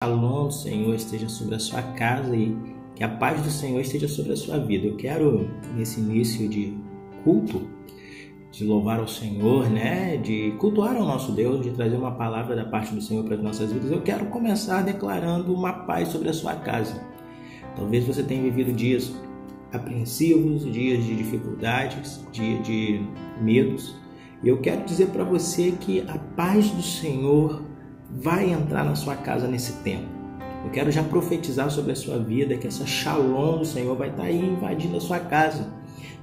Shalom do Senhor esteja sobre a sua casa e que a paz do Senhor esteja sobre a sua vida. Eu quero, nesse início de culto, de louvar ao Senhor, de cultuar ao nosso Deus, de trazer uma palavra da parte do Senhor para as nossas vidas. Eu quero começar declarando uma paz sobre a sua casa. Talvez você tenha vivido dias apreensivos, dias de dificuldades, dias de medos. E eu quero dizer para você que a paz do Senhor vai entrar na sua casa nesse tempo. Eu quero já profetizar sobre a sua vida que essa shalom do Senhor vai estar aí invadindo a sua casa,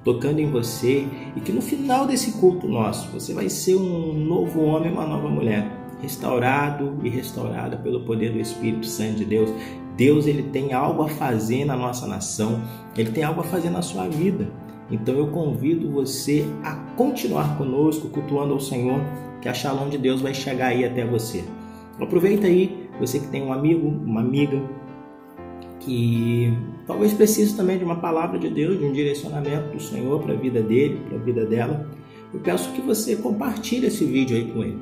tocando em você, e que no final desse culto nosso você vai ser um novo homem, uma nova mulher, restaurado e restaurada pelo poder do Espírito Santo de Deus. Deus, ele tem algo a fazer na nossa nação, ele tem algo a fazer na sua vida. Então eu convido você a continuar conosco, cultuando ao Senhor, que a shalom de Deus vai chegar aí até você. Aproveita aí, você que tem um amigo, uma amiga, que talvez precise também de uma palavra de Deus, de um direcionamento do Senhor para a vida dele, para a vida dela. Eu peço que você compartilhe esse vídeo aí com ele.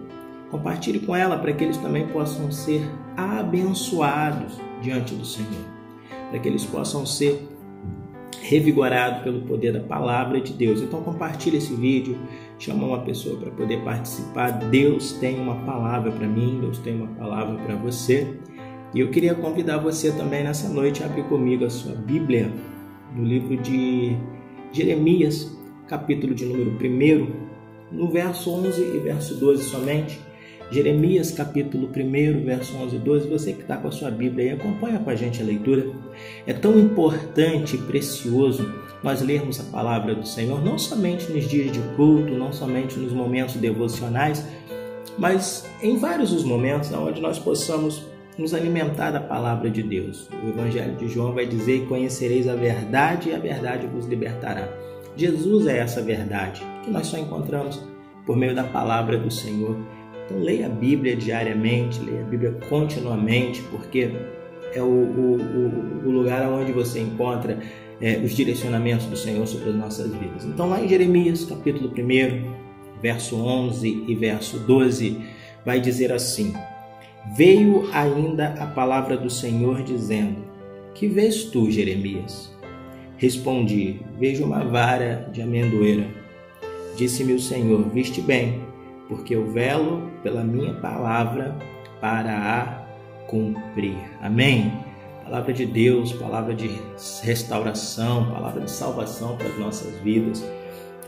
Compartilhe com ela para que eles também possam ser abençoados diante do Senhor. Para que eles possam ser revigorados pelo poder da palavra de Deus. Então compartilhe esse vídeo, chama uma pessoa para poder participar. Deus tem uma palavra para mim, Deus tem uma palavra para você. E eu queria convidar você também nessa noite a abrir comigo a sua Bíblia no livro de Jeremias, capítulo de número 1, no verso 11 e verso 12 somente. Jeremias, capítulo 1, verso 11 e 12. Você que está com a sua Bíblia aí, acompanha com a gente a leitura. É tão importante e precioso nós lermos a palavra do Senhor, não somente nos dias de culto, não somente nos momentos devocionais, mas em vários os momentos onde nós possamos nos alimentar da palavra de Deus. O Evangelho de João vai dizer: conhecereis a verdade e a verdade vos libertará. Jesus é essa verdade que nós só encontramos por meio da palavra do Senhor. Então leia a Bíblia diariamente, leia a Bíblia continuamente, porque é o lugar onde você encontra os direcionamentos do Senhor sobre as nossas vidas. Então lá em Jeremias, capítulo 1, verso 11 e verso 12, vai dizer assim: veio ainda a palavra do Senhor dizendo: que vês tu, Jeremias? Respondi: vejo uma vara de amendoeira. Disse-me o Senhor: viste bem, porque eu velo pela minha palavra para a cumprir. Amém? Palavra de Deus, palavra de restauração, palavra de salvação para as nossas vidas.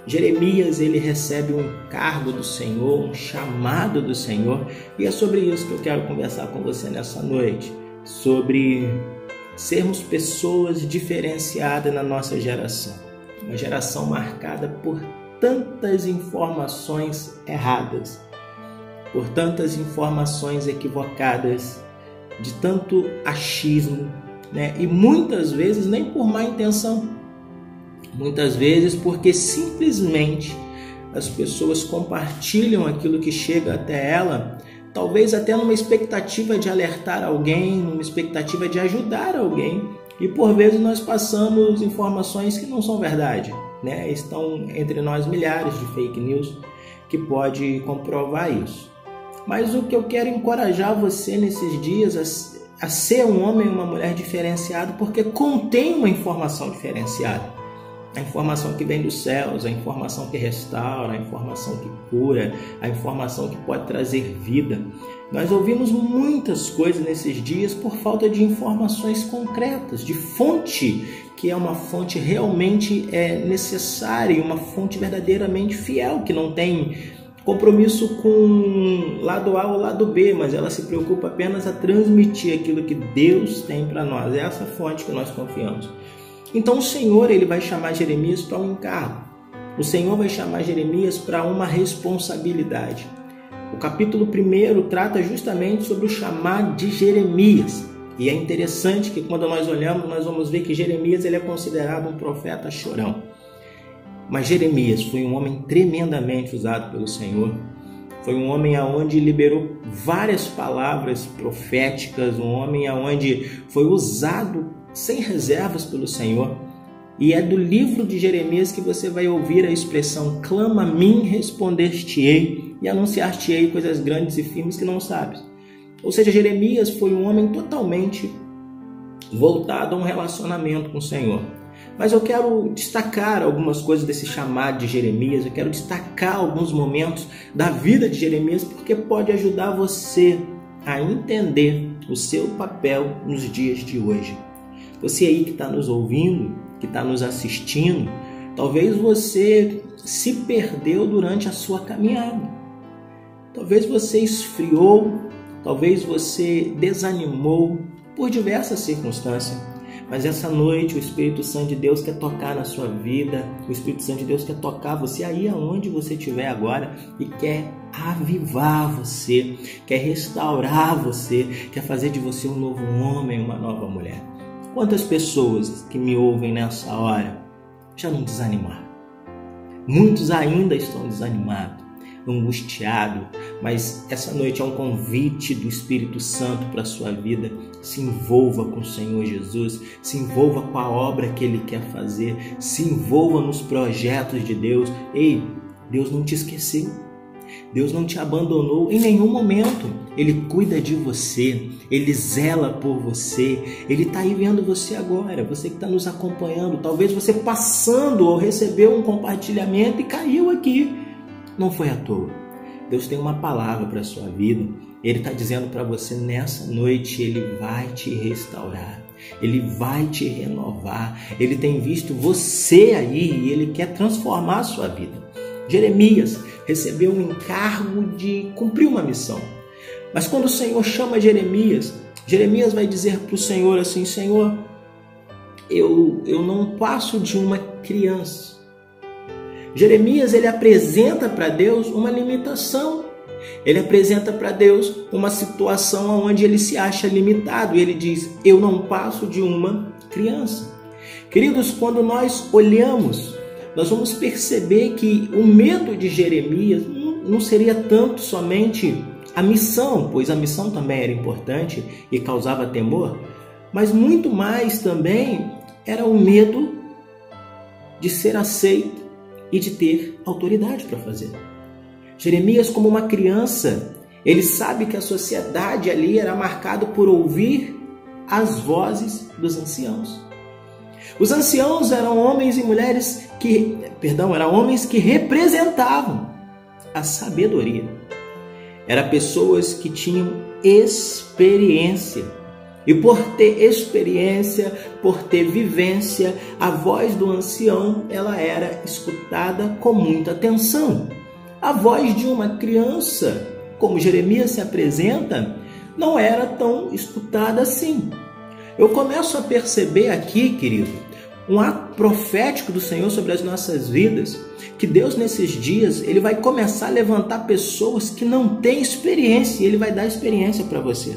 Jeremias, ele recebe um encargo do Senhor, um chamado do Senhor, e é sobre isso que eu quero conversar com você nessa noite, sobre sermos pessoas diferenciadas na nossa geração, uma geração marcada por tantas informações erradas, por tantas informações equivocadas, de tanto achismo, e muitas vezes nem por má intenção, muitas vezes porque simplesmente as pessoas compartilham aquilo que chega até ela, talvez até numa expectativa de alertar alguém, numa expectativa de ajudar alguém, e por vezes nós passamos informações que não são verdade. Estão entre nós milhares de fake news que pode comprovar isso. Mas o que eu quero encorajar você nesses dias a ser um homem e uma mulher diferenciado, porque contém uma informação diferenciada. A informação que vem dos céus, a informação que restaura, a informação que cura, a informação que pode trazer vida. Nós ouvimos muitas coisas nesses dias por falta de informações concretas, de fonte, que é uma fonte realmente necessária, uma fonte verdadeiramente fiel, que não tem compromisso com lado A ou lado B, mas ela se preocupa apenas a transmitir aquilo que Deus tem para nós. É essa fonte que nós confiamos. Então o Senhor, ele vai chamar Jeremias para um encargo. O Senhor vai chamar Jeremias para uma responsabilidade. O capítulo 1 trata justamente sobre o chamado de Jeremias. E é interessante que quando nós olhamos, nós vamos ver que Jeremias, ele é considerado um profeta chorão. Mas Jeremias foi um homem tremendamente usado pelo Senhor. Foi um homem aonde liberou várias palavras proféticas, um homem aonde foi usado sem reservas pelo Senhor. E é do livro de Jeremias que você vai ouvir a expressão: clama a mim, responder-te-ei e anunciar-te-ei coisas grandes e firmes que não sabes. Ou seja, Jeremias foi um homem totalmente voltado a um relacionamento com o Senhor. Mas eu quero destacar algumas coisas desse chamado de Jeremias, eu quero destacar alguns momentos da vida de Jeremias, porque pode ajudar você a entender o seu papel nos dias de hoje. Você aí que está nos ouvindo, que está nos assistindo, talvez você se perdeu durante a sua caminhada. Talvez você esfriou, talvez você desanimou por diversas circunstâncias. Mas essa noite o Espírito Santo de Deus quer tocar na sua vida, o Espírito Santo de Deus quer tocar você aí aonde você estiver agora e quer avivar você, quer restaurar você, quer fazer de você um novo homem, uma nova mulher. Quantas pessoas que me ouvem nessa hora já não desanimaram? Muitos ainda estão desanimados, angustiados, mas essa noite é um convite do Espírito Santo para a sua vida. Se envolva com o Senhor Jesus, se envolva com a obra que Ele quer fazer, se envolva nos projetos de Deus. Ei, Deus não te esqueceu, Deus não te abandonou em nenhum momento. Ele cuida de você, Ele zela por você, Ele está aí vendo você agora, você que está nos acompanhando. Talvez você passando ou recebeu um compartilhamento e caiu aqui. Não foi à toa. Deus tem uma palavra para a sua vida. Ele está dizendo para você nessa noite, Ele vai te restaurar, Ele vai te renovar. Ele tem visto você aí e Ele quer transformar a sua vida. Jeremias recebeu um encargo de cumprir uma missão. Mas quando o Senhor chama Jeremias, Jeremias vai dizer para o Senhor assim: Senhor, eu não passo de uma criança. Jeremias, ele apresenta para Deus uma limitação. Ele apresenta para Deus uma situação onde ele se acha limitado. E ele diz: eu não passo de uma criança. Queridos, quando nós olhamos, nós vamos perceber que o medo de Jeremias não seria tanto somente a missão, pois a missão também era importante e causava temor, mas muito mais também era o medo de ser aceito e de ter autoridade para fazer. Jeremias, como uma criança, ele sabe que a sociedade ali era marcada por ouvir as vozes dos anciãos. Os anciãos eram homens e mulheres eram homens que representavam a sabedoria. Eram pessoas que tinham experiência. E por ter experiência, por ter vivência, a voz do ancião, ela era escutada com muita atenção. A voz de uma criança, como Jeremias se apresenta, não era tão escutada assim. Eu começo a perceber aqui, querido, um ato profético do Senhor sobre as nossas vidas, que Deus nesses dias, Ele vai começar a levantar pessoas que não têm experiência, e Ele vai dar experiência para você.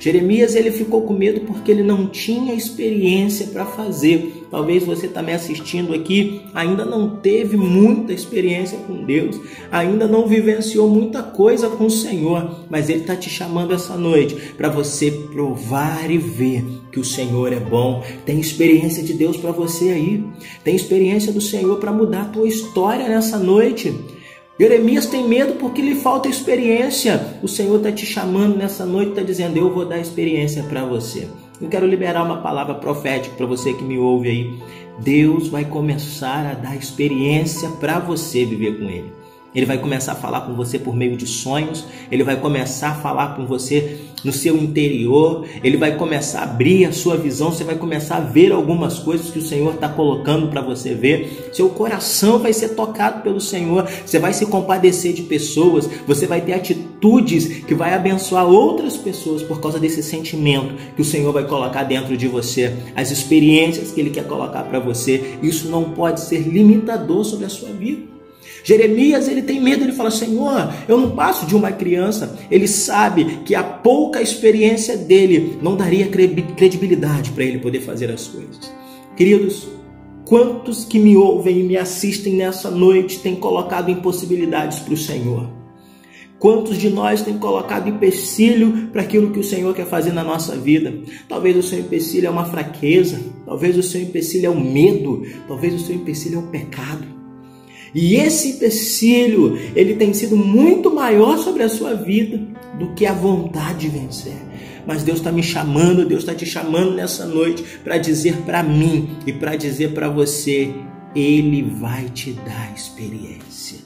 Jeremias, ele ficou com medo porque ele não tinha experiência para fazer. Talvez você está me assistindo aqui, ainda não teve muita experiência com Deus, ainda não vivenciou muita coisa com o Senhor, mas Ele está te chamando essa noite para você provar e ver que o Senhor é bom. Tem experiência de Deus para você aí, tem experiência do Senhor para mudar a tua história nessa noite. Jeremias tem medo porque lhe falta experiência. O Senhor está te chamando nessa noite, está dizendo: eu vou dar experiência para você. Eu quero liberar uma palavra profética para você que me ouve aí. Deus vai começar a dar experiência para você viver com Ele. Ele vai começar a falar com você por meio de sonhos. Ele vai começar a falar com você no seu interior. Ele vai começar a abrir a sua visão. Você vai começar a ver algumas coisas que o Senhor está colocando para você ver. Seu coração vai ser tocado pelo Senhor. Você vai se compadecer de pessoas. Você vai ter atitudes que vai abençoar outras pessoas por causa desse sentimento que o Senhor vai colocar dentro de você. As experiências que Ele quer colocar para você. Isso não pode ser limitador sobre a sua vida. Jeremias, ele tem medo, ele fala: Senhor, eu não passo de uma criança. Ele sabe que a pouca experiência dele não daria credibilidade para ele poder fazer as coisas. Queridos, quantos que me ouvem e me assistem nessa noite têm colocado impossibilidades para o Senhor? Quantos de nós têm colocado empecilho para aquilo que o Senhor quer fazer na nossa vida? Talvez o seu empecilho é uma fraqueza, talvez o seu empecilho é o medo, talvez o seu empecilho é o pecado. E esse empecilho, ele tem sido muito maior sobre a sua vida do que a vontade de vencer. Mas Deus está me chamando, Deus está te chamando nessa noite para dizer para mim e para dizer para você, Ele vai te dar experiência.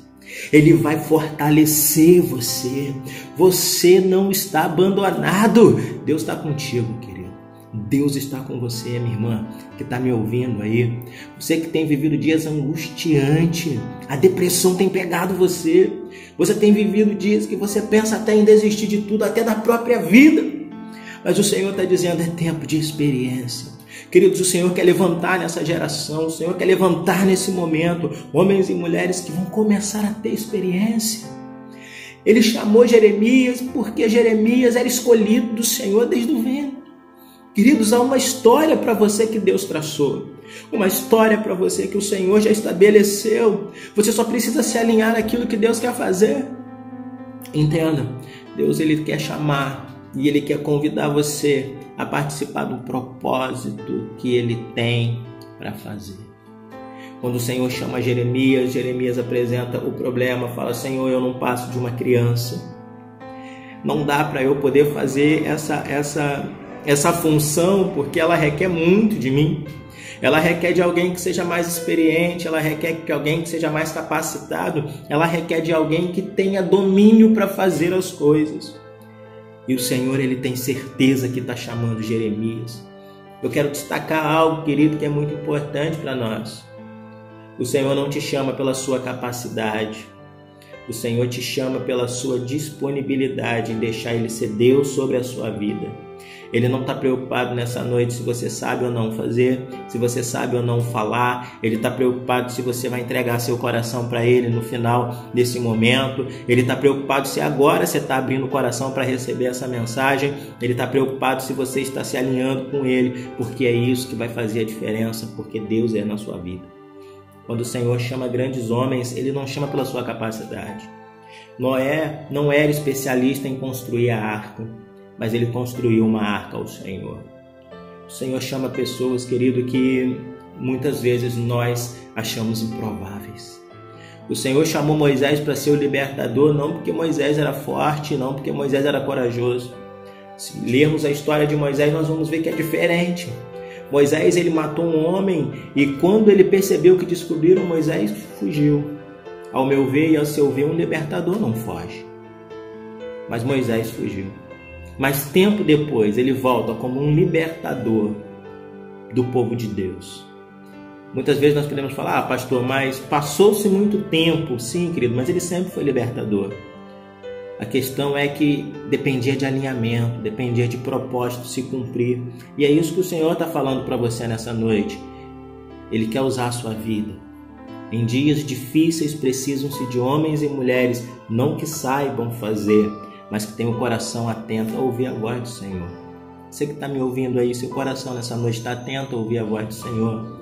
Ele vai fortalecer você. Você não está abandonado. Deus está contigo, querido. Deus está com você, minha irmã, que está me ouvindo aí. Você que tem vivido dias angustiantes. A depressão tem pegado você. Você tem vivido dias que você pensa até em desistir de tudo, até da própria vida. Mas o Senhor está dizendo, é tempo de experiência. Queridos, o Senhor quer levantar nessa geração, o Senhor quer levantar nesse momento homens e mulheres que vão começar a ter experiência. Ele chamou Jeremias porque Jeremias era escolhido do Senhor desde o ventre. Queridos, há uma história para você que Deus traçou, uma história para você que o Senhor já estabeleceu. Você só precisa se alinhar àquilo que Deus quer fazer. Entenda, Deus ele quer chamar e Ele quer convidar você a participar do propósito que Ele tem para fazer. Quando o Senhor chama Jeremias, Jeremias apresenta o problema, fala, Senhor, eu não passo de uma criança. Não dá para eu poder fazer essa função, porque ela requer muito de mim. Ela requer de alguém que seja mais experiente, ela requer de alguém que seja mais capacitado, ela requer de alguém que tenha domínio para fazer as coisas. E o Senhor, Ele tem certeza que está chamando Jeremias. Eu quero destacar algo, querido, que é muito importante para nós. O Senhor não te chama pela sua capacidade. O Senhor te chama pela sua disponibilidade em deixar Ele ser Deus sobre a sua vida. Ele não está preocupado nessa noite se você sabe ou não fazer, se você sabe ou não falar. Ele está preocupado se você vai entregar seu coração para Ele no final desse momento. Ele está preocupado se agora você está abrindo o coração para receber essa mensagem. Ele está preocupado se você está se alinhando com Ele, porque é isso que vai fazer a diferença, porque Deus é na sua vida. Quando o Senhor chama grandes homens, Ele não chama pela sua capacidade. Noé não era especialista em construir a arca, mas ele construiu uma arca ao Senhor. O Senhor chama pessoas, querido, que muitas vezes nós achamos improváveis. O Senhor chamou Moisés para ser o libertador, não porque Moisés era forte, não porque Moisés era corajoso. Se lermos a história de Moisés, nós vamos ver que é diferente. Moisés, ele matou um homem e quando ele percebeu que descobriram, Moisés fugiu. Ao meu ver e ao seu ver, um libertador não foge. Mas Moisés fugiu. Mas tempo depois ele volta como um libertador do povo de Deus. Muitas vezes nós podemos falar, pastor, mas passou-se muito tempo. Sim, querido, mas ele sempre foi libertador. A questão é que dependia de alinhamento, dependia de propósito se cumprir. E é isso que o Senhor está falando para você nessa noite. Ele quer usar a sua vida. Em dias difíceis precisam-se de homens e mulheres, não que saibam fazer, mas que tenham o coração atento a ouvir a voz do Senhor. Você que está me ouvindo aí, seu coração nessa noite está atento a ouvir a voz do Senhor.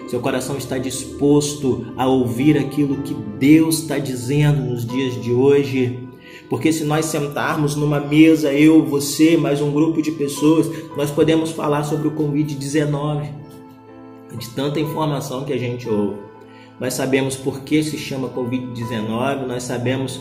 Seu coração está disposto a ouvir aquilo que Deus está dizendo nos dias de hoje. Porque se nós sentarmos numa mesa, eu, você, mais um grupo de pessoas, nós podemos falar sobre o Covid-19. De tanta informação que a gente ouve. Nós sabemos por que se chama Covid-19, nós sabemos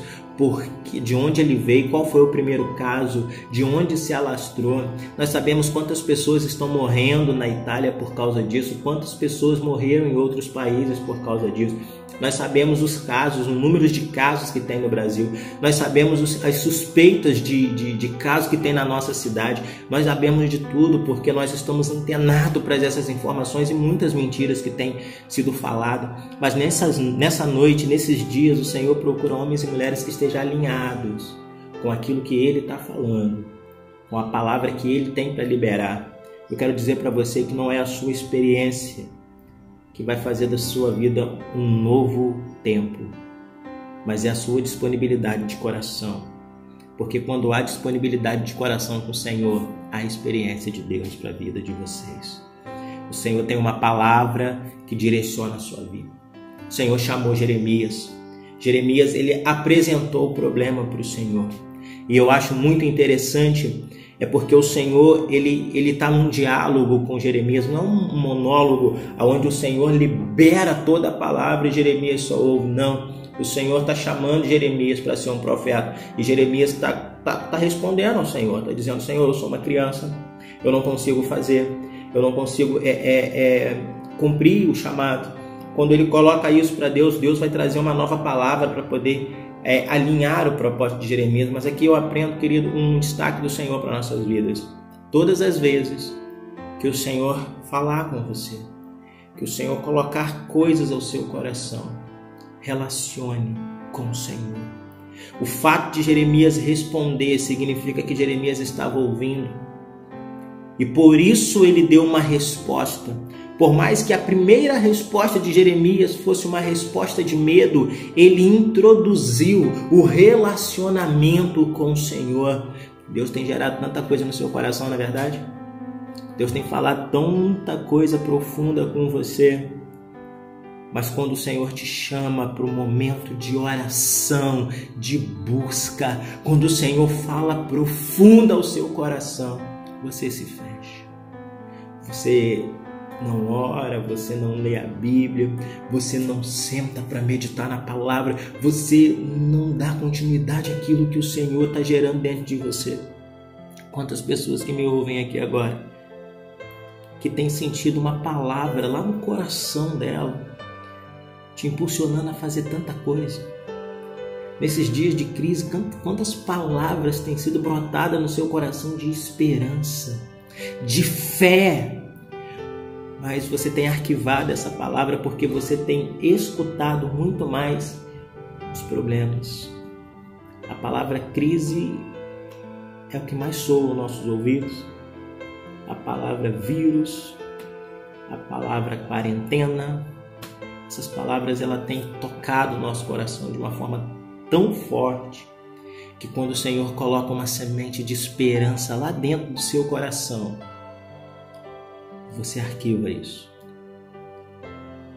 de onde ele veio, qual foi o primeiro caso, de onde se alastrou. Nós sabemos quantas pessoas estão morrendo na Itália por causa disso, quantas pessoas morreram em outros países por causa disso. Nós sabemos os casos, o número de casos que tem no Brasil. Nós sabemos as suspeitas de casos que tem na nossa cidade. Nós sabemos de tudo porque nós estamos antenados para essas informações e muitas mentiras que têm sido faladas. Mas nessa noite, nesses dias, o Senhor procura homens e mulheres que estejam alinhados com aquilo que Ele está falando, com a palavra que Ele tem para liberar. Eu quero dizer para você que não é a sua experiência que vai fazer da sua vida um novo tempo, mas é a sua disponibilidade de coração, porque quando há disponibilidade de coração com o Senhor, há experiência de Deus para a vida de vocês. O Senhor tem uma palavra que direciona a sua vida. O Senhor chamou Jeremias. Jeremias, ele apresentou o problema para o Senhor. E eu acho muito interessante é porque o Senhor ele está num diálogo com Jeremias, não um monólogo onde o Senhor libera toda a palavra e Jeremias só ouve. Não, o Senhor está chamando Jeremias para ser um profeta e Jeremias está respondendo ao Senhor, está dizendo: Senhor, eu sou uma criança, eu não consigo fazer, eu não consigo cumprir o chamado. Quando ele coloca isso para Deus, Deus vai trazer uma nova palavra para poder alinhar o propósito de Jeremias. Mas aqui eu aprendo, querido, um destaque do Senhor para nossas vidas. Todas as vezes que o Senhor falar com você, que o Senhor colocar coisas ao seu coração, relacione com o Senhor. O fato de Jeremias responder significa que Jeremias estava ouvindo. E por isso ele deu uma resposta. Por mais que a primeira resposta de Jeremias fosse uma resposta de medo, ele introduziu o relacionamento com o Senhor. Deus tem gerado tanta coisa no seu coração, não é verdade? Deus tem falado tanta coisa profunda com você. Mas quando o Senhor te chama para o momento de oração, de busca, quando o Senhor fala profunda ao seu coração, você se fecha. Você não ora, você não lê a Bíblia, você não senta para meditar na palavra, você não dá continuidade àquilo que o Senhor está gerando dentro de você. Quantas pessoas que me ouvem aqui agora, que têm sentido uma palavra lá no coração dela, te impulsionando a fazer tanta coisa. Nesses dias de crise, quantas palavras têm sido brotadas no seu coração de esperança, de fé, mas você tem arquivado essa palavra porque você tem escutado muito mais os problemas. A palavra crise é o que mais soa aos nossos ouvidos. A palavra vírus, a palavra quarentena, essas palavras ela tem tocado o nosso coração de uma forma tão forte que quando o Senhor coloca uma semente de esperança lá dentro do seu coração, você arquiva isso.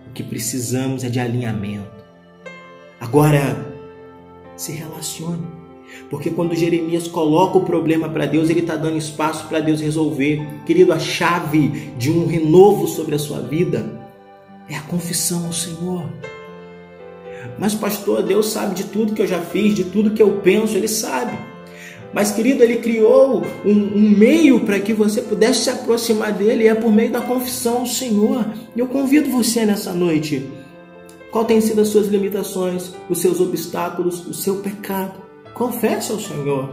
O que precisamos é de alinhamento. Agora, se relacione. Porque quando Jeremias coloca o problema para Deus, ele está dando espaço para Deus resolver. Querido, a chave de um renovo sobre a sua vida é a confissão ao Senhor. Mas pastor, Deus sabe de tudo que eu já fiz, de tudo que eu penso, Ele sabe. Mas querido, Ele criou um meio para que você pudesse se aproximar dEle, é por meio da confissão ao Senhor. Eu convido você nessa noite. Qual tem sido as suas limitações, os seus obstáculos, o seu pecado? Confesse ao Senhor.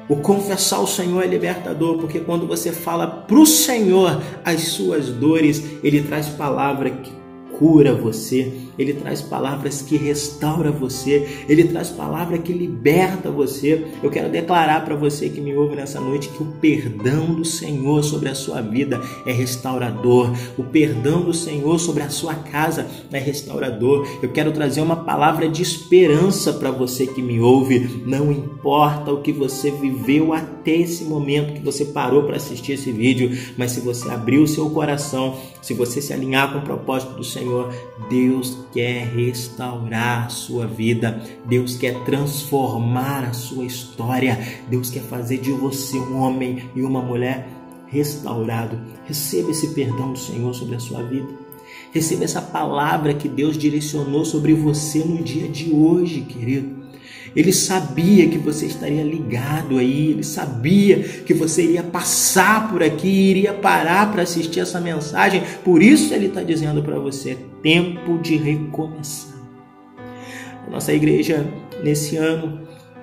O confessar ao Senhor é libertador, porque quando você fala para o Senhor as suas dores, Ele traz palavra que cura você, Ele traz palavras que restaura você, Ele traz palavra que liberta você. Eu quero declarar para você que me ouve nessa noite que o perdão do Senhor sobre a sua vida é restaurador, o perdão do Senhor sobre a sua casa é restaurador. Eu quero trazer uma palavra de esperança para você que me ouve. Não importa o que você viveu até esse momento que você parou para assistir esse vídeo, mas se você abrir o seu coração, se você se alinhar com o propósito do Senhor, Deus quer restaurar a sua vida, Deus quer transformar a sua história, Deus quer fazer de você um homem e uma mulher restaurado. Receba esse perdão do Senhor sobre a sua vida, receba essa palavra que Deus direcionou sobre você no dia de hoje, querido. Ele sabia que você estaria ligado aí, Ele sabia que você iria passar por aqui, iria parar para assistir essa mensagem. Por isso Ele está dizendo para você, é tempo de recomeçar. A nossa igreja, nesse ano,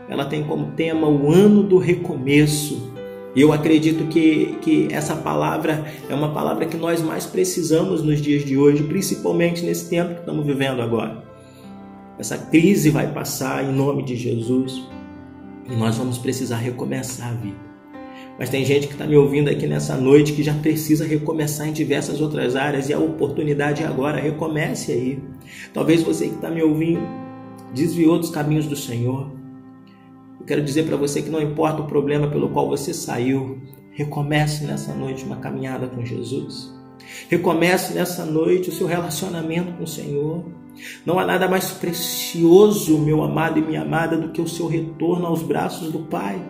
ela tem como tema o ano do recomeço. E eu acredito que essa palavra é uma palavra que nós mais precisamos nos dias de hoje, principalmente nesse tempo que estamos vivendo agora. Essa crise vai passar em nome de Jesus e nós vamos precisar recomeçar a vida. Mas tem gente que está me ouvindo aqui nessa noite que já precisa recomeçar em diversas outras áreas e a oportunidade é agora. Recomece aí. Talvez você que está me ouvindo desviou dos caminhos do Senhor. Eu quero dizer para você que não importa o problema pelo qual você saiu, recomece nessa noite uma caminhada com Jesus. Recomece nessa noite o seu relacionamento com o Senhor. Não há nada mais precioso, meu amado e minha amada, do que o seu retorno aos braços do Pai.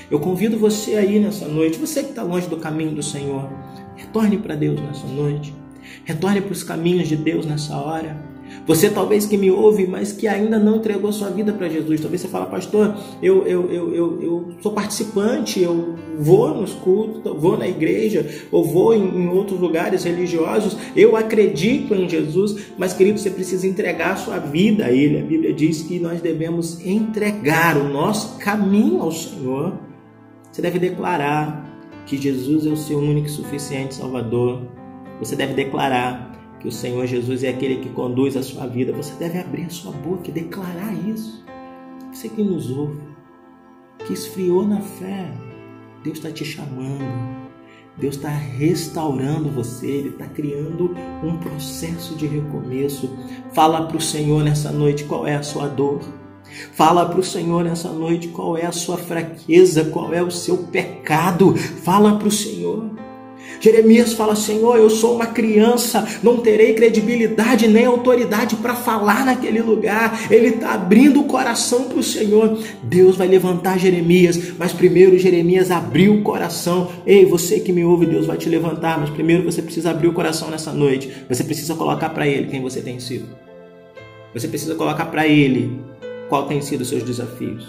Eu convido você aí nessa noite, você que está longe do caminho do Senhor, retorne para Deus nessa noite. Retorne para os caminhos de Deus nessa hora. Você talvez que me ouve, mas que ainda não entregou sua vida para Jesus. Talvez você fale, pastor, eu sou participante, eu vou nos cultos, vou na igreja, ou vou em outros lugares religiosos, eu acredito em Jesus, mas querido, você precisa entregar a sua vida a Ele. A Bíblia diz que nós devemos entregar o nosso caminho ao Senhor. Você deve declarar que Jesus é o seu único e suficiente Salvador. Você deve declarar que o Senhor Jesus é aquele que conduz a sua vida. Você deve abrir a sua boca e declarar isso. Você que nos ouve, que esfriou na fé, Deus está te chamando. Deus está restaurando você. Ele está criando um processo de recomeço. Fala para o Senhor nessa noite qual é a sua dor. Fala para o Senhor nessa noite qual é a sua fraqueza, qual é o seu pecado. Fala para o Senhor. Jeremias fala, Senhor, eu sou uma criança, não terei credibilidade nem autoridade para falar naquele lugar. Ele está abrindo o coração para o Senhor. Deus vai levantar Jeremias, mas primeiro Jeremias abriu o coração. Ei, você que me ouve, Deus vai te levantar, mas primeiro você precisa abrir o coração nessa noite. Você precisa colocar para Ele quem você tem sido. Você precisa colocar para Ele qual tem sido os seus desafios,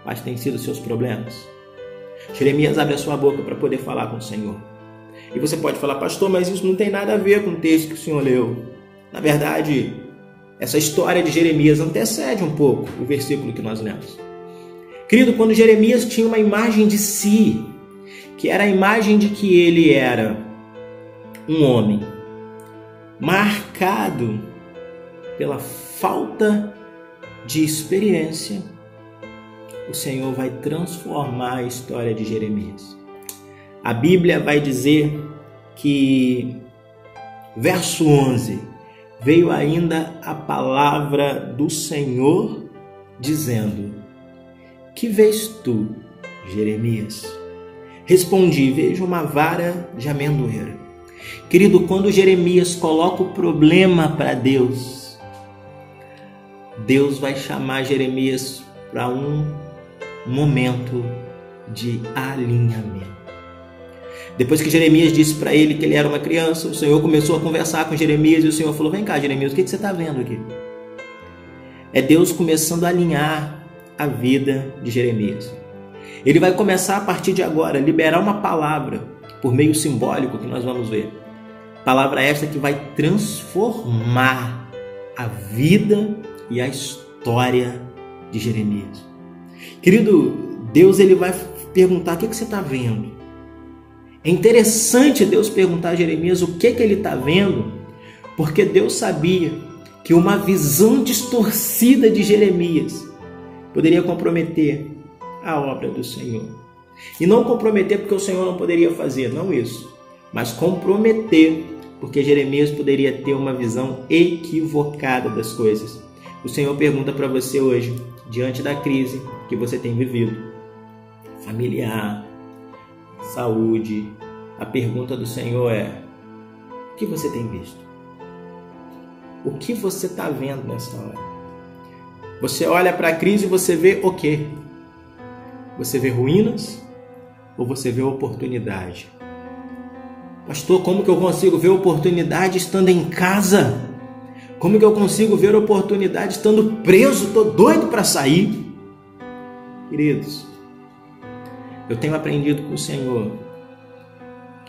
quais têm sido os seus problemas. Jeremias abre a sua boca para poder falar com o Senhor. E você pode falar, pastor, mas isso não tem nada a ver com o texto que o Senhor leu. Na verdade, essa história de Jeremias antecede um pouco o versículo que nós lemos. Querido, quando Jeremias tinha uma imagem de si, que era a imagem de que ele era um homem marcado pela falta de experiência, o Senhor vai transformar a história de Jeremias. A Bíblia vai dizer que, verso 11, veio ainda a palavra do Senhor dizendo, que vês tu, Jeremias? Respondi, vejo uma vara de amendoeira. Querido, quando Jeremias coloca o problema para Deus, Deus vai chamar Jeremias para um momento de alinhamento. Depois que Jeremias disse para ele que ele era uma criança, o Senhor começou a conversar com Jeremias e o Senhor falou, vem cá, Jeremias, o que você está vendo aqui? É Deus começando a alinhar a vida de Jeremias. Ele vai começar a partir de agora a liberar uma palavra por meio simbólico que nós vamos ver. Palavra esta que vai transformar a vida e a história de Jeremias. Querido, Deus ele vai perguntar, o que você está vendo? É interessante Deus perguntar a Jeremias o que ele está vendo, porque Deus sabia que uma visão distorcida de Jeremias poderia comprometer a obra do Senhor. E não comprometer porque o Senhor não poderia fazer, não isso, mas comprometer porque Jeremias poderia ter uma visão equivocada das coisas. O Senhor pergunta para você hoje, diante da crise que você tem vivido, familiar, saúde, a pergunta do Senhor é, o que você tem visto? O que você está vendo nessa hora? Você olha para a crise e você vê o quê? Você vê ruínas ou você vê oportunidade? Pastor, como que eu consigo ver oportunidade estando em casa? Como que eu consigo ver oportunidade estando preso? Estou doido para sair. Queridos, eu tenho aprendido com o Senhor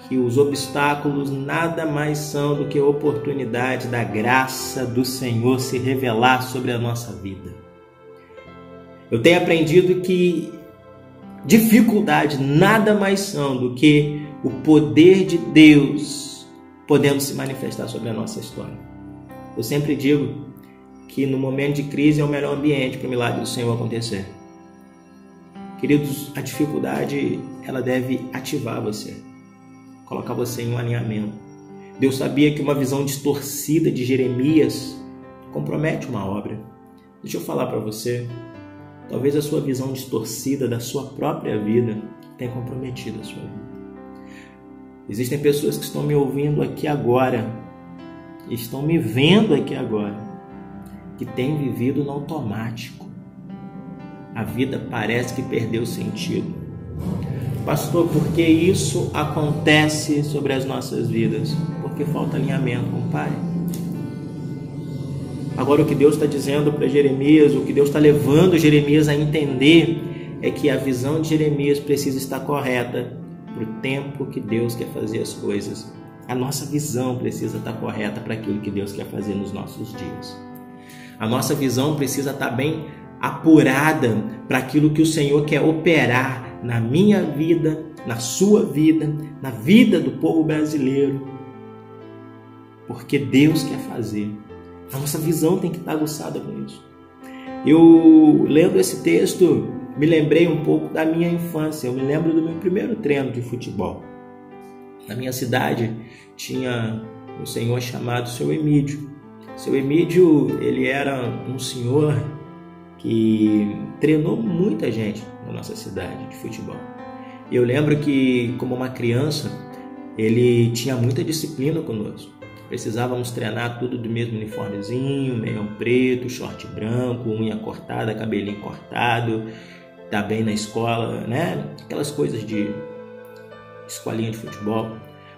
que os obstáculos nada mais são do que a oportunidade da graça do Senhor se revelar sobre a nossa vida. Eu tenho aprendido que dificuldade nada mais são do que o poder de Deus podendo se manifestar sobre a nossa história. Eu sempre digo que no momento de crise é o melhor ambiente para o milagre do Senhor acontecer. Queridos, a dificuldade ela deve ativar você, colocar você em um alinhamento. Deus sabia que uma visão distorcida de Jeremias compromete uma obra. Deixa eu falar para você, talvez a sua visão distorcida da sua própria vida tenha comprometido a sua vida. Existem pessoas que estão me ouvindo aqui agora, estão me vendo aqui agora, que têm vivido no automático. a vida parece que perdeu sentido. Pastor, por que isso acontece sobre as nossas vidas? Porque falta alinhamento com o Pai. Agora o que Deus está dizendo para Jeremias, o que Deus está levando Jeremias a entender é que a visão de Jeremias precisa estar correta para o tempo que Deus quer fazer as coisas. A nossa visão precisa estar correta para aquilo que Deus quer fazer nos nossos dias. A nossa visão precisa estar bem apurada para aquilo que o Senhor quer operar na minha vida, na sua vida, na vida do povo brasileiro. Porque Deus quer fazer. A nossa visão tem que estar aguçada com isso. Eu, lendo esse texto, me lembrei um pouco da minha infância. Eu me lembro do meu primeiro treino de futebol. Na minha cidade tinha um senhor chamado Seu Emídio. Seu Emídio, ele era um senhor que treinou muita gente na nossa cidade de futebol. Eu lembro que, como uma criança, ele tinha muita disciplina conosco. Precisávamos treinar tudo do mesmo uniformezinho, meião preto, short branco, unha cortada, cabelinho cortado, tá bem na escola, né? Aquelas coisas de escolinha de futebol.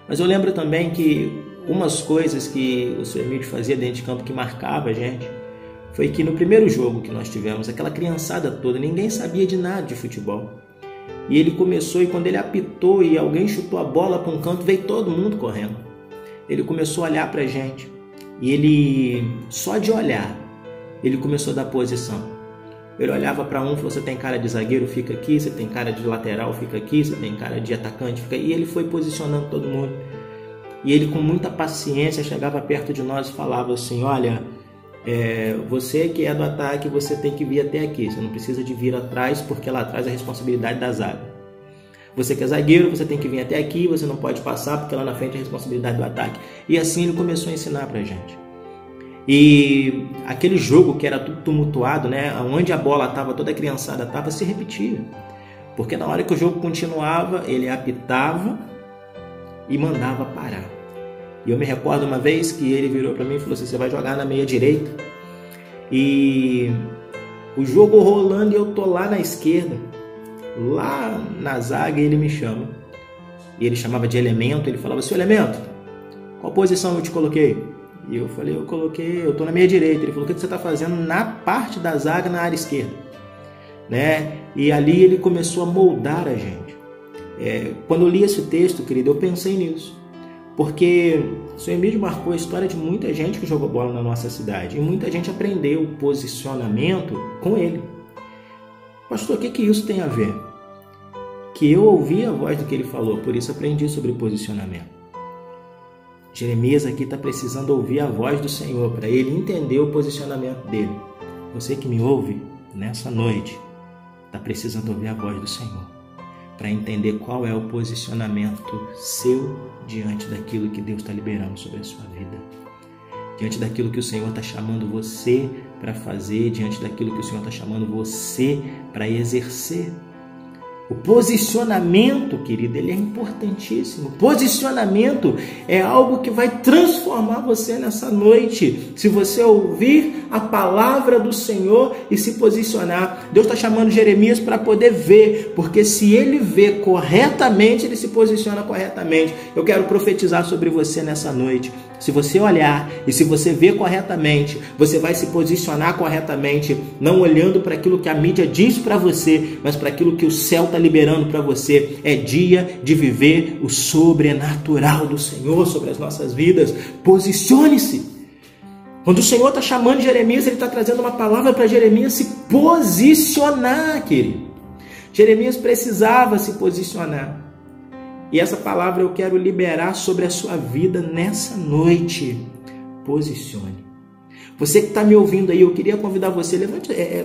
Mas eu lembro também que umas coisas que o Sr. Emílio fazia dentro de campo que marcava a gente foi que no primeiro jogo que nós tivemos, aquela criançada toda, ninguém sabia de nada de futebol. E ele começou, e quando ele apitou e alguém chutou a bola para um canto, veio todo mundo correndo. Ele começou a olhar para a gente. E ele, só de olhar, ele começou a dar posição. Ele olhava para um e falou: você tem cara de zagueiro, fica aqui. Você tem cara de lateral, fica aqui. Você tem cara de atacante, fica aí. E ele foi posicionando todo mundo. E ele, com muita paciência, chegava perto de nós e falava assim: olha, você que é do ataque, você tem que vir até aqui. Você não precisa de vir atrás, porque lá atrás é a responsabilidade da zaga. Você que é zagueiro, você tem que vir até aqui. Você não pode passar, porque lá na frente é a responsabilidade do ataque. E assim ele começou a ensinar pra gente. E aquele jogo que era tudo tumultuado, né, onde a bola estava, toda a criançada estava, se repetia. Porque na hora que o jogo continuava, ele apitava e mandava parar. E eu me recordo uma vez que ele virou para mim e falou assim: você vai jogar na meia direita. E o jogo rolando e eu tô lá na esquerda, lá na zaga, ele me chama. E ele chamava de Elemento. Ele falava: seu Elemento, qual posição eu te coloquei? E eu falei: eu tô na meia direita. Ele falou: o que você está fazendo na parte da zaga, na área esquerda? Né? E ali ele começou a moldar a gente. Quando eu li esse texto, querido, eu pensei nisso. Porque o Sr. Emílio marcou a história de muita gente que jogou bola na nossa cidade. E muita gente aprendeu o posicionamento com ele. Pastor, o que isso tem a ver? Que eu ouvi a voz do que ele falou, por isso aprendi sobre posicionamento. Jeremias aqui está precisando ouvir a voz do Senhor para ele entender o posicionamento dele. Você que me ouve nessa noite está precisando ouvir a voz do Senhor para entender qual é o posicionamento seu diante daquilo que Deus está liberando sobre a sua vida, diante daquilo que o Senhor está chamando você para fazer, diante daquilo que o Senhor está chamando você para exercer. O posicionamento, querido, ele é importantíssimo. Posicionamento é algo que vai transformar você nessa noite. Se você ouvir a palavra do Senhor e se posicionar. Deus está chamando Jeremias para poder ver, porque se ele vê corretamente, ele se posiciona corretamente. Eu quero profetizar sobre você nessa noite. Se você olhar e se você ver corretamente, você vai se posicionar corretamente, não olhando para aquilo que a mídia diz para você, mas para aquilo que o céu está liberando para você. É dia de viver o sobrenatural do Senhor sobre as nossas vidas. Posicione-se. Quando o Senhor está chamando Jeremias, ele está trazendo uma palavra para Jeremias se posicionar, querido. Jeremias precisava se posicionar. E essa palavra eu quero liberar sobre a sua vida nessa noite. Posicione. Você que está me ouvindo aí, eu queria convidar você,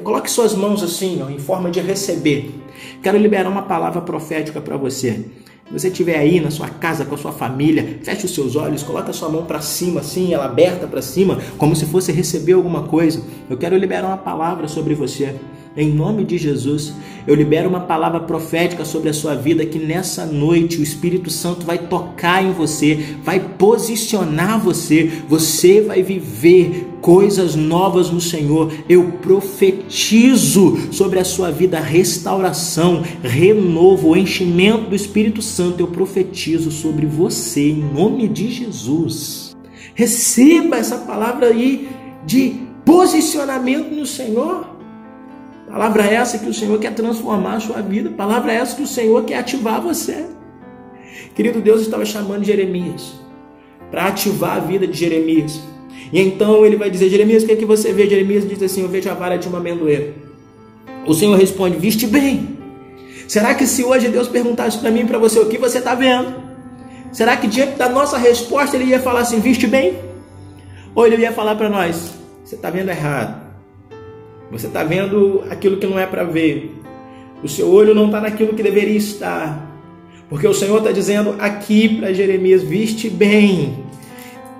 coloque suas mãos assim, em forma de receber. Quero liberar uma palavra profética para você. Se você estiver aí na sua casa com a sua família, feche os seus olhos, coloque a sua mão para cima, assim, ela aberta para cima, como se fosse receber alguma coisa. Eu quero liberar uma palavra sobre você. Em nome de Jesus, eu libero uma palavra profética sobre a sua vida, que nessa noite o Espírito Santo vai tocar em você, vai posicionar você, você vai viver coisas novas no Senhor. Eu profetizo sobre a sua vida restauração, renovo, enchimento do Espírito Santo. Eu profetizo sobre você em nome de Jesus. Receba essa palavra aí de posicionamento no Senhor. Palavra essa que o Senhor quer transformar a sua vida. Palavra essa que o Senhor quer ativar você. Querido, Deus estava chamando Jeremias para ativar a vida de Jeremias. E então ele vai dizer: Jeremias, o que é que você vê? Jeremias diz assim: eu vejo a vara de uma amendoeira. O Senhor responde: viste bem. Será que se hoje Deus perguntasse para mim e para você o que você está vendo, será que diante da nossa resposta ele ia falar assim: viste bem? Ou ele ia falar para nós: você está vendo errado. Você está vendo aquilo que não é para ver. O seu olho não está naquilo que deveria estar. Porque o Senhor está dizendo aqui para Jeremias: viste bem.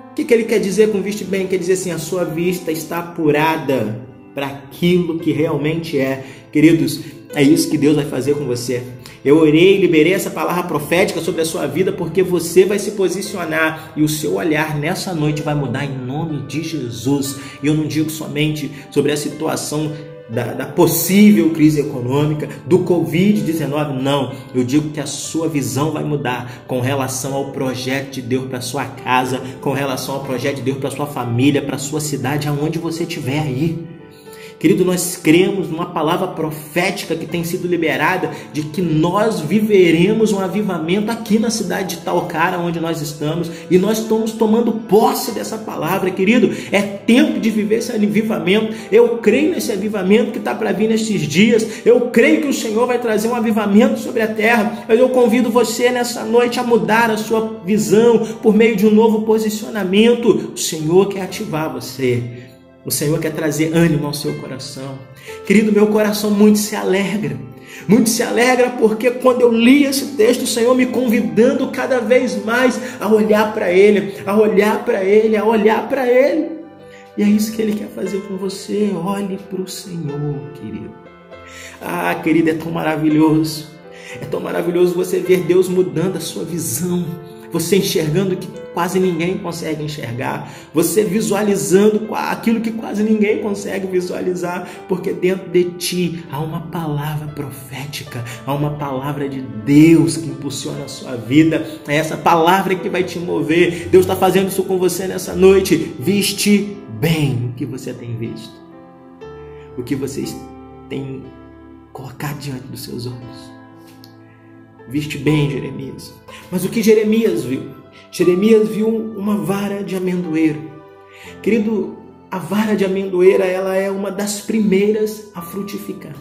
O que ele quer dizer com viste bem? Quer dizer assim: a sua vista está apurada para aquilo que realmente é. Queridos, é isso que Deus vai fazer com você. Eu orei e liberei essa palavra profética sobre a sua vida, porque você vai se posicionar e o seu olhar nessa noite vai mudar em nome de Jesus. E eu não digo somente sobre a situação da possível crise econômica, do Covid-19, não. Eu digo que a sua visão vai mudar com relação ao projeto de Deus para sua casa, com relação ao projeto de Deus para sua família, para sua cidade, aonde você estiver aí. Querido, nós cremos numa palavra profética que tem sido liberada, de que nós viveremos um avivamento aqui na cidade de Talcara, onde nós estamos, e nós estamos tomando posse dessa palavra, querido. É tempo de viver esse avivamento. Eu creio nesse avivamento que está para vir nestes dias. Eu creio que o Senhor vai trazer um avivamento sobre a terra, mas eu convido você nessa noite a mudar a sua visão por meio de um novo posicionamento. O Senhor quer ativar você. O Senhor quer trazer ânimo ao seu coração. Querido, meu coração muito se alegra. Muito se alegra porque quando eu li esse texto, o Senhor me convidando cada vez mais a olhar para Ele, a olhar para Ele, a olhar para Ele. E é isso que Ele quer fazer com você. Olhe para o Senhor, querido. Ah, querido, é tão maravilhoso. É tão maravilhoso você ver Deus mudando a sua visão. Você enxergando que quase ninguém consegue enxergar. Você visualizando aquilo que quase ninguém consegue visualizar. Porque dentro de ti há uma palavra profética. Há uma palavra de Deus que impulsiona a sua vida. É essa palavra que vai te mover. Deus está fazendo isso com você nessa noite. Viste bem o que você tem visto. O que vocês têm colocado diante dos seus olhos. Viste bem, Jeremias. Mas o que Jeremias viu? Jeremias viu uma vara de amendoeiro. Querido, a vara de amendoeira, ela é uma das primeiras a frutificar.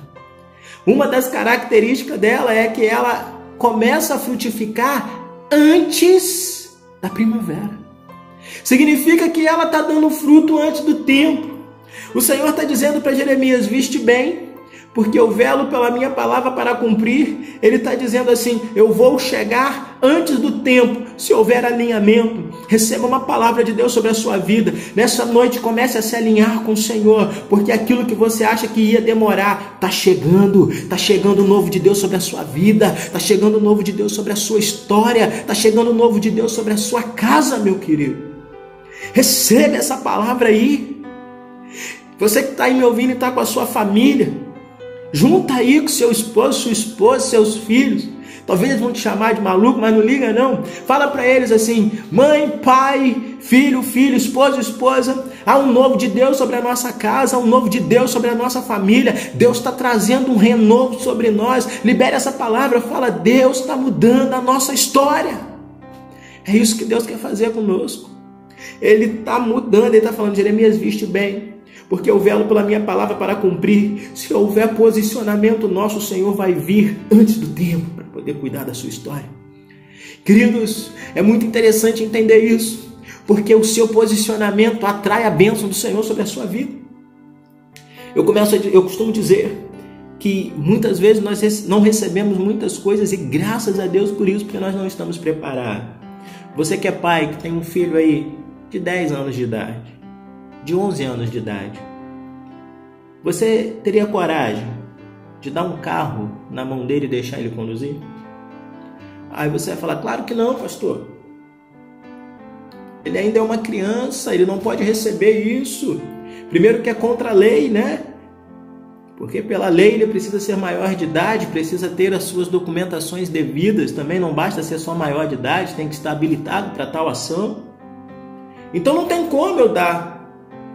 Uma das características dela é que ela começa a frutificar antes da primavera. Significa que ela está dando fruto antes do tempo. O Senhor está dizendo para Jeremias: viste bem, porque eu velo pela minha palavra para cumprir. Ele está dizendo assim: eu vou chegar antes do tempo. Se houver alinhamento, receba uma palavra de Deus sobre a sua vida. Nessa noite comece a se alinhar com o Senhor, porque aquilo que você acha que ia demorar, está chegando. Está chegando o novo de Deus sobre a sua vida. Está chegando o novo de Deus sobre a sua história. Está chegando o novo de Deus sobre a sua casa, meu querido. Receba essa palavra aí. Você que está aí me ouvindo e está com a sua família, junta aí com seu esposo, sua esposa, seus filhos. Talvez vão te chamar de maluco, mas não liga não. Fala para eles assim: mãe, pai, filho, esposo, esposa. Há um novo de Deus sobre a nossa casa, há um novo de Deus sobre a nossa família. Deus está trazendo um renovo sobre nós. Libere essa palavra, fala: Deus está mudando a nossa história. É isso que Deus quer fazer conosco. Ele está mudando, Ele está falando: Jeremias, viste bem, porque eu velo pela minha palavra para cumprir. Se houver posicionamento nosso, o Senhor vai vir antes do tempo para poder cuidar da sua história. Queridos, é muito interessante entender isso, porque o seu posicionamento atrai a bênção do Senhor sobre a sua vida. Eu costumo dizer que muitas vezes nós não recebemos muitas coisas, e graças a Deus por isso, porque nós não estamos preparados. Você que é pai, que tem um filho aí de 10 anos de idade, de 11 anos de idade, você teria coragem de dar um carro na mão dele e deixar ele conduzir? Aí você vai falar, claro que não, pastor. Ele ainda é uma criança, ele não pode receber isso. Primeiro que é contra a lei, né? Porque pela lei ele precisa ser maior de idade, precisa ter as suas documentações devidas. Também não basta ser só maior de idade, tem que estar habilitado para tal ação. Então não tem como eu dar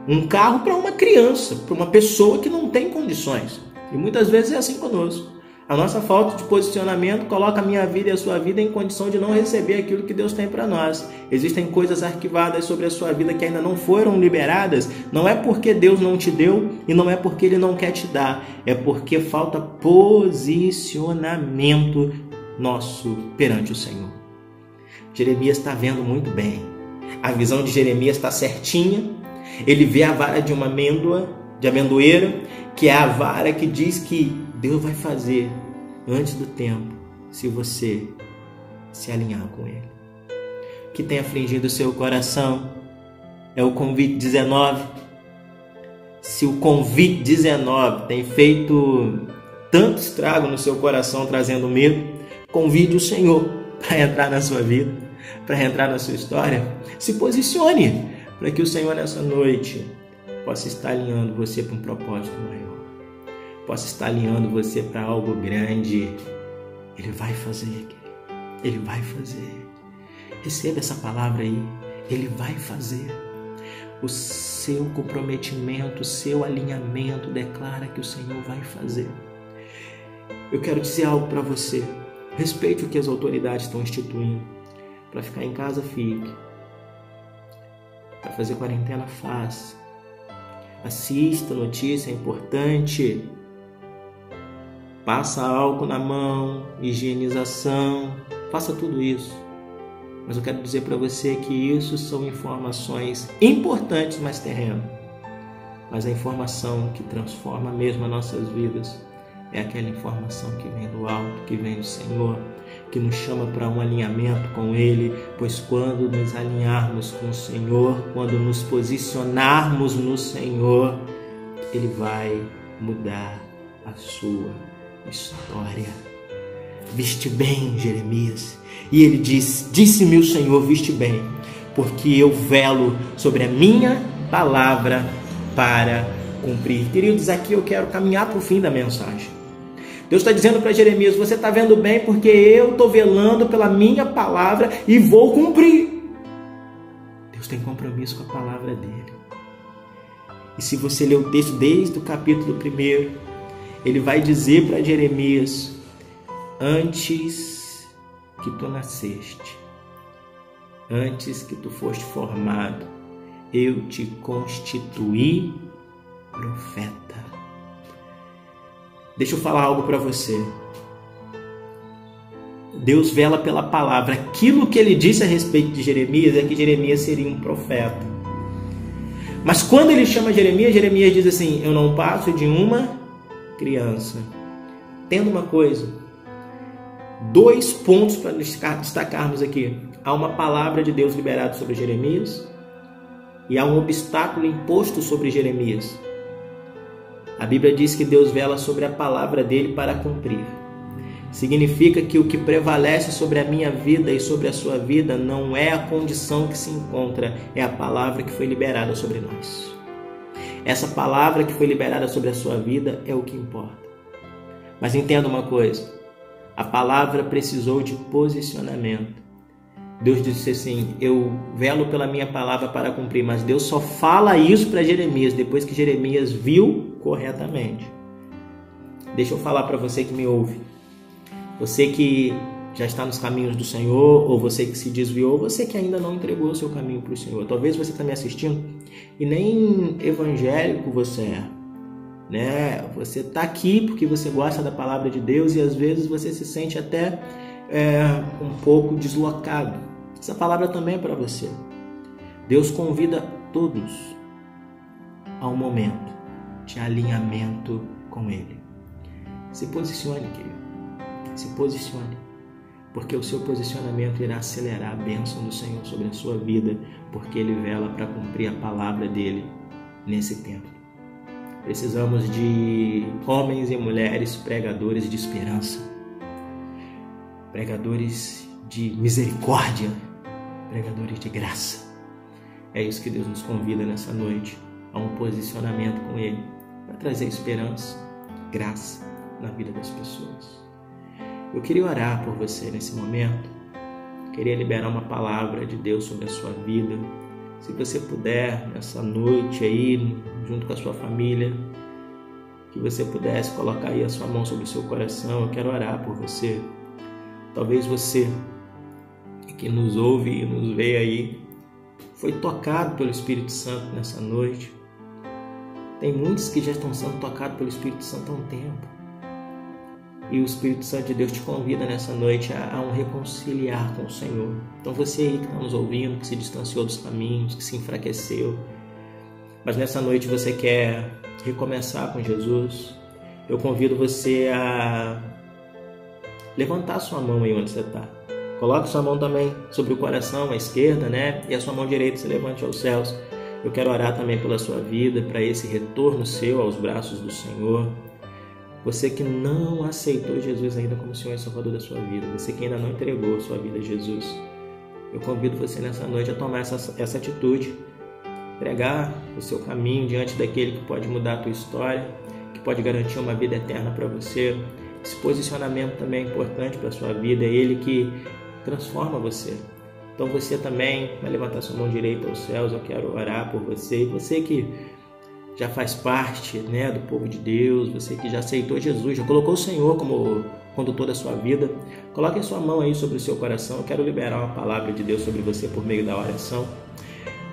um carro para uma criança, para uma pessoa que não tem condições. E muitas vezes é assim conosco. A nossa falta de posicionamento coloca a minha vida e a sua vida em condição de não receber aquilo que Deus tem para nós. Existem coisas arquivadas sobre a sua vida que ainda não foram liberadas. Não é porque Deus não te deu e não é porque Ele não quer te dar. É porque falta posicionamento nosso perante o Senhor. Jeremias está vendo muito bem. A visão de Jeremias está certinha. Ele vê a vara de uma amêndoa, de amendoeira, que é a vara que diz que Deus vai fazer antes do tempo, se você se alinhar com Ele. O que tem afligido o seu coração é o Covid-19. Se o Covid-19 tem feito tanto estrago no seu coração, trazendo medo, convide o Senhor para entrar na sua vida, para entrar na sua história. Se posicione para que o Senhor nessa noite possa estar alinhando você para um propósito maior. Possa estar alinhando você para algo grande. Ele vai fazer, Ele vai fazer. Receba essa palavra aí. Ele vai fazer. O seu comprometimento, o seu alinhamento declara que o Senhor vai fazer. Eu quero dizer algo para você. Respeite o que as autoridades estão instituindo. Para ficar em casa, fique. Para fazer quarentena, faça. Assista, notícia é importante. Passa álcool na mão, higienização, faça tudo isso. Mas eu quero dizer para você que isso são informações importantes, mas terrenas. Mas a informação que transforma mesmo as nossas vidas é aquela informação que vem do alto, que vem do Senhor, que nos chama para um alinhamento com Ele, pois quando nos alinharmos com o Senhor, quando nos posicionarmos no Senhor, Ele vai mudar a sua história. Viste bem, Jeremias. E ele disse-me o Senhor, viste bem, porque eu velo sobre a minha palavra para cumprir. Queridos, aqui eu quero caminhar para o fim da mensagem. Deus está dizendo para Jeremias, você está vendo bem porque eu estou velando pela minha palavra e vou cumprir. Deus tem compromisso com a palavra dele. E se você ler o texto desde o capítulo 1, ele vai dizer para Jeremias, antes que tu nasceste, antes que tu foste formado, eu te constituí profeta. Deixa eu falar algo para você. Deus vela pela palavra. Aquilo que ele disse a respeito de Jeremias é que Jeremias seria um profeta. Mas quando ele chama Jeremias, Jeremias diz assim, eu não passo de uma criança. Tendo uma coisa, 2 pontos para destacarmos aqui. Há uma palavra de Deus liberada sobre Jeremias e há um obstáculo imposto sobre Jeremias. A Bíblia diz que Deus vela sobre a palavra dele para cumprir. Significa que o que prevalece sobre a minha vida e sobre a sua vida não é a condição que se encontra, é a palavra que foi liberada sobre nós. Essa palavra que foi liberada sobre a sua vida é o que importa. Mas entenda uma coisa, a palavra precisou de posicionamento. Deus disse assim, eu velo pela minha palavra para cumprir, mas Deus só fala isso para Jeremias, depois que Jeremias viu corretamente. Deixa eu falar para você que me ouve. Você que já está nos caminhos do Senhor, ou você que se desviou, ou você que ainda não entregou o seu caminho para o Senhor. Talvez você está me assistindo e nem evangélico você é, né? Você está aqui porque você gosta da palavra de Deus e às vezes você se sente até um pouco deslocado. Essa palavra também é para você. Deus convida todos a um momento de alinhamento com Ele. Se posicione, querido. Se posicione. Porque o seu posicionamento irá acelerar a bênção do Senhor sobre a sua vida, porque Ele vela para cumprir a palavra dele nesse tempo. Precisamos de homens e mulheres pregadores de esperança, pregadores de misericórdia, pregadores de graça. É isso que Deus nos convida nessa noite, a um posicionamento com Ele, para trazer esperança, graça na vida das pessoas. Eu queria orar por você nesse momento, queria liberar uma palavra de Deus sobre a sua vida. Se você puder, nessa noite aí, junto com a sua família, que você pudesse colocar aí a sua mão sobre o seu coração. Eu quero orar por você. Talvez você que nos ouve e nos vê aí, foi tocado pelo Espírito Santo nessa noite. Tem muitos que já estão sendo tocados pelo Espírito Santo há um tempo. E o Espírito Santo de Deus te convida nessa noite a um reconciliar com o Senhor. Então você aí que está nos ouvindo, que se distanciou dos caminhos, que se enfraqueceu, mas nessa noite você quer recomeçar com Jesus, eu convido você a levantar sua mão aí onde você está. Coloque sua mão também sobre o coração, à esquerda, né? E a sua mão direita se levante aos céus. Eu quero orar também pela sua vida, para esse retorno seu aos braços do Senhor. Você que não aceitou Jesus ainda como Senhor e Salvador da sua vida, você que ainda não entregou sua vida a Jesus, eu convido você nessa noite a tomar essa atitude, pregar o seu caminho diante daquele que pode mudar a tua história, que pode garantir uma vida eterna para você. Esse posicionamento também é importante para a sua vida, é Ele que transforma você. Então você também vai levantar sua mão direita aos céus, eu quero orar por você. E você que já faz parte, né, do povo de Deus, você que já aceitou Jesus, já colocou o Senhor como condutor da sua vida, coloque a sua mão aí sobre o seu coração. Eu quero liberar uma palavra de Deus sobre você por meio da oração.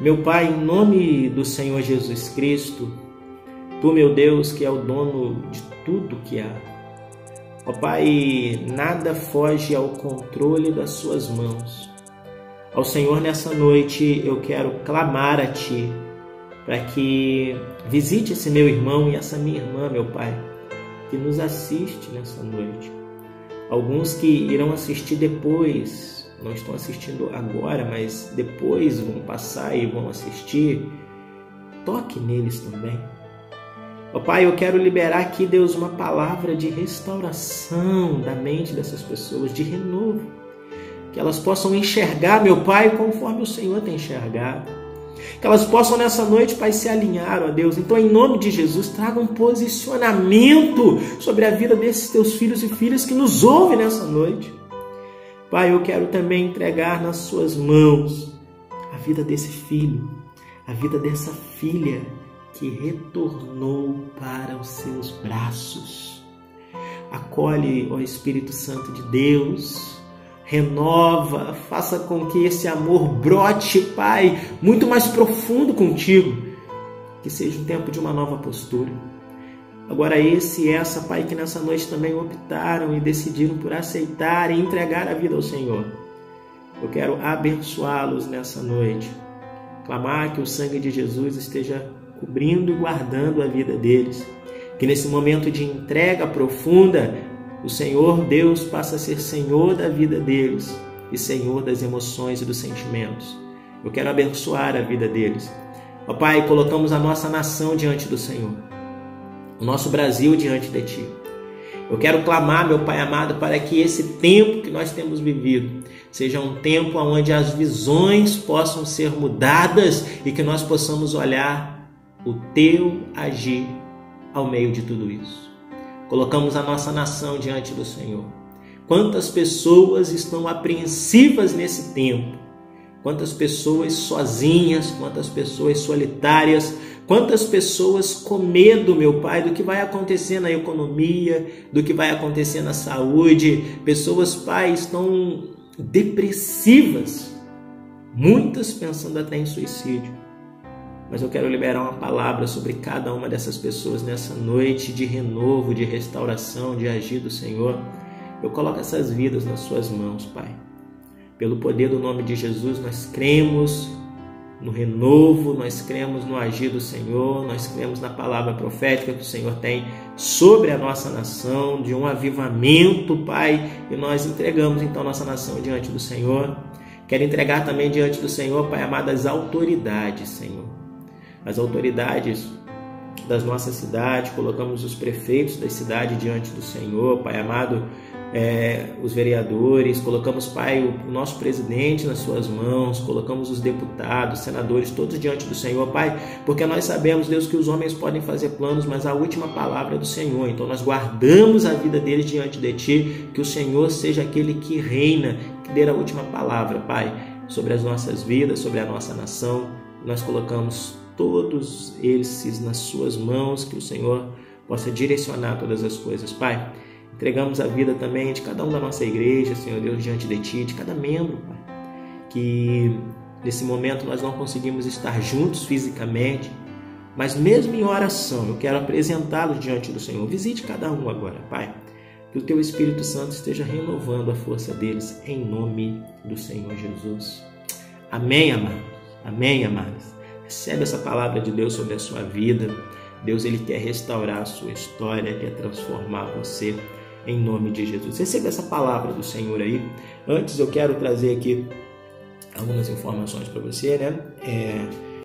Meu Pai, em nome do Senhor Jesus Cristo, Tu, meu Deus, que é o dono de tudo que há, ó Pai, nada foge ao controle das Suas mãos. Ao Senhor, nessa noite, eu quero clamar a Ti, para que visite esse meu irmão e essa minha irmã, meu Pai, que nos assiste nessa noite. Alguns que irão assistir depois, não estão assistindo agora, mas depois vão passar e vão assistir. Toque neles também. Ó Pai, eu quero liberar aqui, Deus, uma palavra de restauração da mente dessas pessoas, de renovo. Que elas possam enxergar, meu Pai, conforme o Senhor tem enxergado. Que elas possam nessa noite, Pai, se alinhar, ó Deus. Então, em nome de Jesus, traga um posicionamento sobre a vida desses Teus filhos e filhas que nos ouvem nessa noite. Pai, eu quero também entregar nas Suas mãos a vida desse filho, a vida dessa filha que retornou para os Seus braços. Acolhe, ó Espírito Santo de Deus, renova, faça com que esse amor brote, Pai, muito mais profundo contigo, que seja um tempo de uma nova postura. Agora esse e essa, Pai, que nessa noite também optaram e decidiram por aceitar e entregar a vida ao Senhor, eu quero abençoá-los nessa noite, clamar que o sangue de Jesus esteja cobrindo e guardando a vida deles, que nesse momento de entrega profunda, o Senhor Deus passa a ser Senhor da vida deles e Senhor das emoções e dos sentimentos. Eu quero abençoar a vida deles. Ó Pai, colocamos a nossa nação diante do Senhor, o nosso Brasil diante de Ti. Eu quero clamar, meu Pai amado, para que esse tempo que nós temos vivido seja um tempo onde as visões possam ser mudadas e que nós possamos olhar o Teu agir ao meio de tudo isso. Colocamos a nossa nação diante do Senhor. Quantas pessoas estão apreensivas nesse tempo? Quantas pessoas sozinhas, quantas pessoas solitárias, quantas pessoas com medo, meu Pai, do que vai acontecer na economia, do que vai acontecer na saúde. Pessoas, Pai, estão depressivas, muitas pensando até em suicídio. Mas eu quero liberar uma palavra sobre cada uma dessas pessoas nessa noite de renovo, de restauração, de agir do Senhor. Eu coloco essas vidas nas Suas mãos, Pai. Pelo poder do nome de Jesus, nós cremos no renovo, nós cremos no agir do Senhor, nós cremos na palavra profética que o Senhor tem sobre a nossa nação, de um avivamento, Pai, e nós entregamos então nossa nação diante do Senhor. Quero entregar também diante do Senhor, Pai amado, as autoridades, Senhor. As autoridades das nossas cidades, colocamos os prefeitos da cidade diante do Senhor, Pai amado, os vereadores, colocamos, Pai, o nosso presidente nas suas mãos, colocamos os deputados, senadores, todos diante do Senhor, Pai, porque nós sabemos, Deus, que os homens podem fazer planos, mas a última palavra é do Senhor, então nós guardamos a vida deles diante de Ti, que o Senhor seja aquele que reina, que dê a última palavra, Pai, sobre as nossas vidas, sobre a nossa nação. Nós colocamos todos eles nas suas mãos, que o Senhor possa direcionar todas as coisas, Pai. Entregamos a vida também de cada um da nossa igreja, Senhor Deus, diante de Ti, de cada membro, Pai. Que nesse momento nós não conseguimos estar juntos fisicamente, mas mesmo em oração, eu quero apresentá-los diante do Senhor. Visite cada um agora, Pai. Que o Teu Espírito Santo esteja renovando a força deles, em nome do Senhor Jesus. Amém, amados? Amém, amados? Recebe essa palavra de Deus sobre a sua vida. Deus, Ele quer restaurar a sua história, quer transformar você, em nome de Jesus. Receba essa palavra do Senhor aí. Antes eu quero trazer aqui algumas informações para você, né?